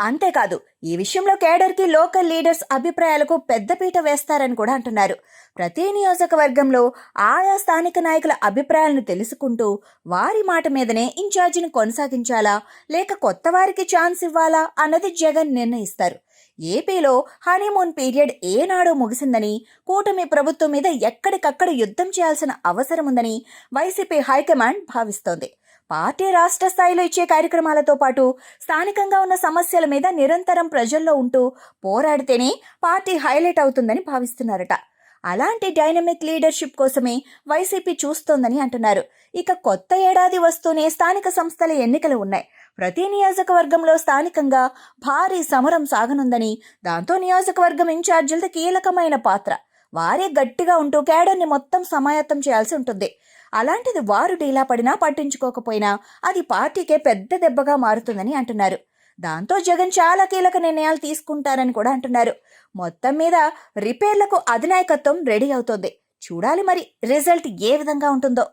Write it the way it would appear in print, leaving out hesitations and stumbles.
అంతేకాదు, ఈ విషయంలో కేడర్కి లోకల్ లీడర్స్ అభిప్రాయాలకు పెద్దపీట వేస్తారని కూడా అంటున్నారు. ప్రతి నియోజకవర్గంలో ఆయా స్థానిక నాయకుల అభిప్రాయాలను తెలుసుకుంటూ వారి మాట మీదనే ఇన్ఛార్జిని కొనసాగించాలా లేక కొత్త వారికి ఛాన్స్ ఇవ్వాలా అన్నది జగన్ నిర్ణయిస్తారు. ఏపీలో హనీమూన్ పీరియడ్ ఏనాడో ముగిసిందని, కూటమి ప్రభుత్వం మీద ఎక్కడికక్కడ యుద్ధం చేయాల్సిన అవసరం ఉందని వైసీపీ హైకమాండ్ భావిస్తోంది. పార్టీ రాష్ట్ర స్థాయిలో ఇచ్చే కార్యక్రమాలతో పాటు స్థానికంగా ఉన్న సమస్యల మీద నిరంతరం ప్రజల్లో ఉంటూ పోరాడితేనే పార్టీ హైలైట్ అవుతుందని భావిస్తున్నారట. అలాంటి డైనమిక్ లీడర్షిప్ కోసమే వైసీపీ చూస్తోందని అంటున్నారు. ఇక కొత్త ఏడాది వస్తూనే స్థానిక సంస్థల ఎన్నికలు ఉన్నాయి. ప్రతి నియోజకవర్గంలో స్థానికంగా భారీ సమరం సాగనుందని, దాంతో నియోజకవర్గం ఇన్ఛార్జీలది కీలకమైన పాత్ర. వారే గట్టిగా ఉంటూ కేడర్ని మొత్తం సమాయత్తం చేయాల్సి ఉంటుంది. అలాంటిది వారు డీలా పడినా పట్టించుకోకపోయినా అది పార్టీకే పెద్ద దెబ్బగా మారుతుందని అంటున్నారు. దాంతో జగన్ చాలా కీలక నిర్ణయాలు తీసుకుంటారని కూడా అంటున్నారు. మొత్తం మీద రిపేర్లకు అధినాయకత్వం రెడీ అవుతోంది. చూడాలి మరి రిజల్ట్ ఏ విధంగా ఉంటుందో.